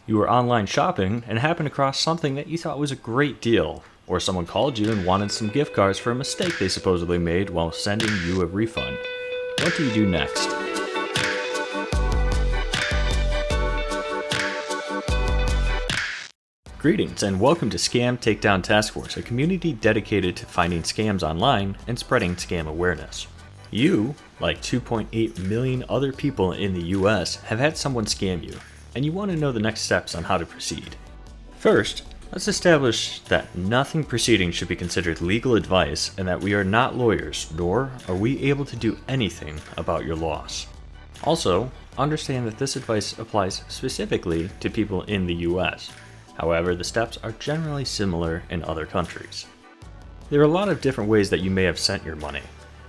You were online shopping and happened across something that you thought was a great deal, or someone called you and wanted some gift cards for a mistake they supposedly made while sending you a refund. What do you do next? Greetings and welcome to Scam Takedown Task Force, a community dedicated to finding scams online and spreading scam awareness. You, like 2.8 million other people in the US, have had someone scam you, and you want to know the next steps on how to proceed. First, let's establish that nothing preceding should be considered legal advice and that we are not lawyers, nor are we able to do anything about your loss. Also, understand that this advice applies specifically to people in the US. However, the steps are generally similar in other countries. There are a lot of different ways that you may have sent your money,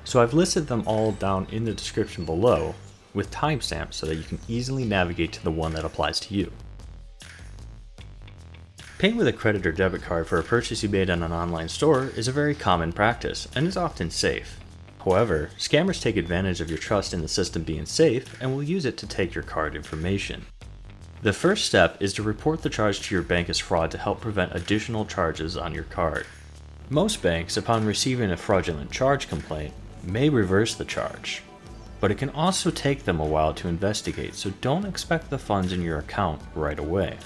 so I've listed them all down in the description below with timestamps so that you can easily navigate to the one that applies to you. Paying with a credit or debit card for a purchase you made on an online store is a very common practice and is often safe. However, scammers take advantage of your trust in the system being safe and will use it to take your card information. The first step is to report the charge to your bank as fraud to help prevent additional charges on your card. Most banks, upon receiving a fraudulent charge complaint, may reverse the charge, but it can also take them a while to investigate, so don't expect the funds in your account right away.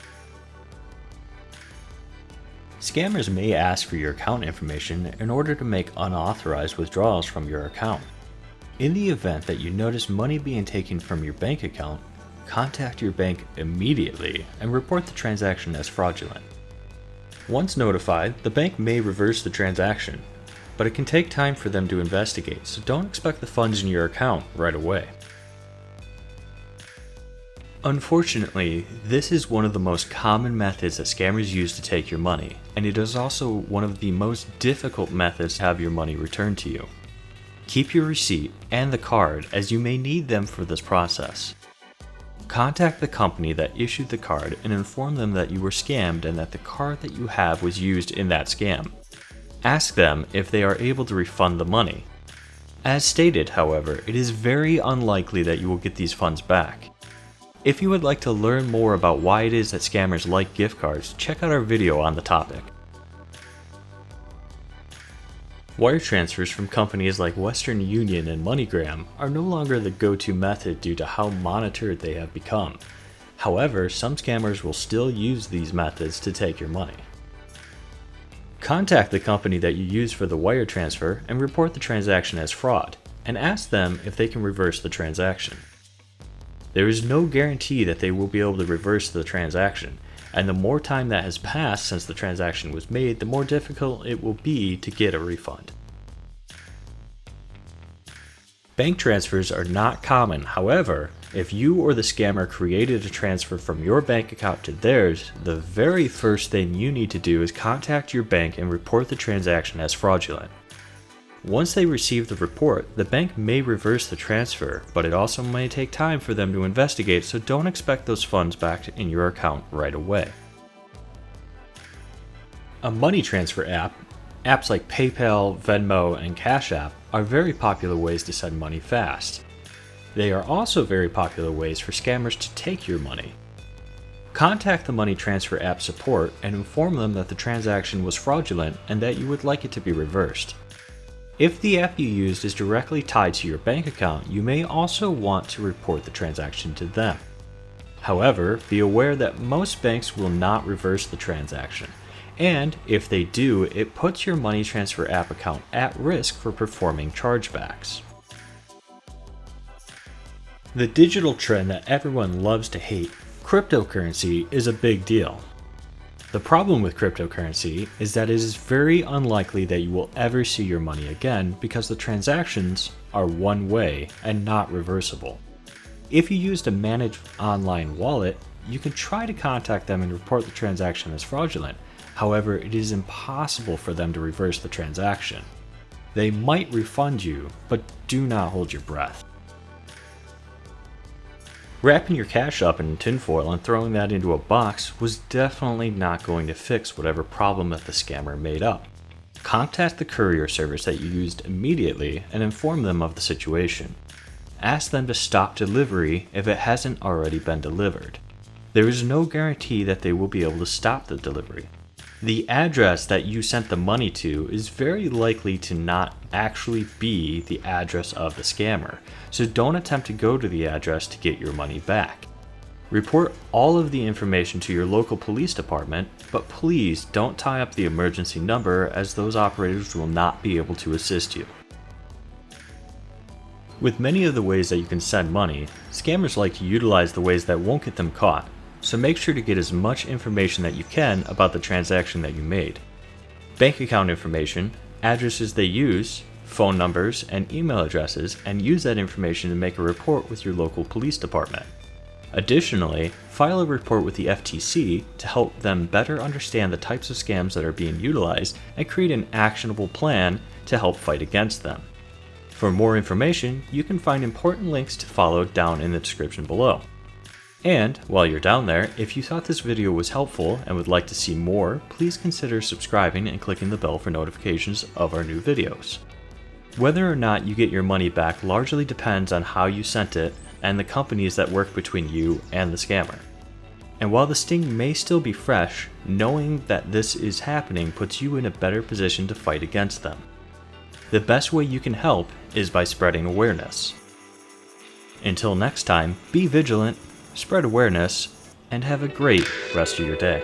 Scammers may ask for your account information in order to make unauthorized withdrawals from your account. In the event that you notice money being taken from your bank account, contact your bank immediately and report the transaction as fraudulent. Once notified, the bank may reverse the transaction, but it can take time for them to investigate, so don't expect the funds in your account right away. Unfortunately, this is one of the most common methods that scammers use to take your money, and it is also one of the most difficult methods to have your money returned to you. Keep your receipt and the card, as you may need them for this process. Contact the company that issued the card and inform them that you were scammed and that the card that you have was used in that scam. Ask them if they are able to refund the money. As stated, however, it is very unlikely that you will get these funds back. If you would like to learn more about why it is that scammers like gift cards, check out our video on the topic. Wire transfers from companies like Western Union and MoneyGram are no longer the go-to method due to how monitored they have become. However, some scammers will still use these methods to take your money. Contact the company that you use for the wire transfer and report the transaction as fraud, and ask them if they can reverse the transaction. There is no guarantee that they will be able to reverse the transaction, and the more time that has passed since the transaction was made, the more difficult it will be to get a refund. Bank transfers are not common. However, if you or the scammer created a transfer from your bank account to theirs, the very first thing you need to do is contact your bank and report the transaction as fraudulent. Once they receive the report, the bank may reverse the transfer, but it also may take time for them to investigate, so don't expect those funds back in your account right away. A money transfer app, apps like PayPal, Venmo, and Cash App, are very popular ways to send money fast. They are also very popular ways for scammers to take your money. Contact the money transfer app support and inform them that the transaction was fraudulent and that you would like it to be reversed. If the app you used is directly tied to your bank account, you may also want to report the transaction to them. However, be aware that most banks will not reverse the transaction, and if they do, it puts your money transfer app account at risk for performing chargebacks. The digital trend that everyone loves to hate, cryptocurrency, is a big deal. The problem with cryptocurrency is that it is very unlikely that you will ever see your money again because the transactions are one way and not reversible. If you used a managed online wallet, you can try to contact them and report the transaction as fraudulent. However, it is impossible for them to reverse the transaction. They might refund you, but do not hold your breath. Wrapping your cash up in tinfoil and throwing that into a box was definitely not going to fix whatever problem that the scammer made up. Contact the courier service that you used immediately and inform them of the situation. Ask them to stop delivery if it hasn't already been delivered. There is no guarantee that they will be able to stop the delivery. The address that you sent the money to is very likely to not actually be the address of the scammer, so don't attempt to go to the address to get your money back. Report all of the information to your local police department, but please don't tie up the emergency number, as those operators will not be able to assist you. With many of the ways that you can send money, scammers like to utilize the ways that won't get them caught, so make sure to get as much information that you can about the transaction that you made. Bank account information, addresses they use, phone numbers, and email addresses, and use that information to make a report with your local police department. Additionally, file a report with the FTC to help them better understand the types of scams that are being utilized and create an actionable plan to help fight against them. For more information, you can find important links to follow down in the description below. And while you're down there, if you thought this video was helpful and would like to see more, please consider subscribing and clicking the bell for notifications of our new videos. Whether or not you get your money back largely depends on how you sent it and the companies that work between you and the scammer. And while the sting may still be fresh, knowing that this is happening puts you in a better position to fight against them. The best way you can help is by spreading awareness. Until next time, be vigilant, spread awareness, and have a great rest of your day.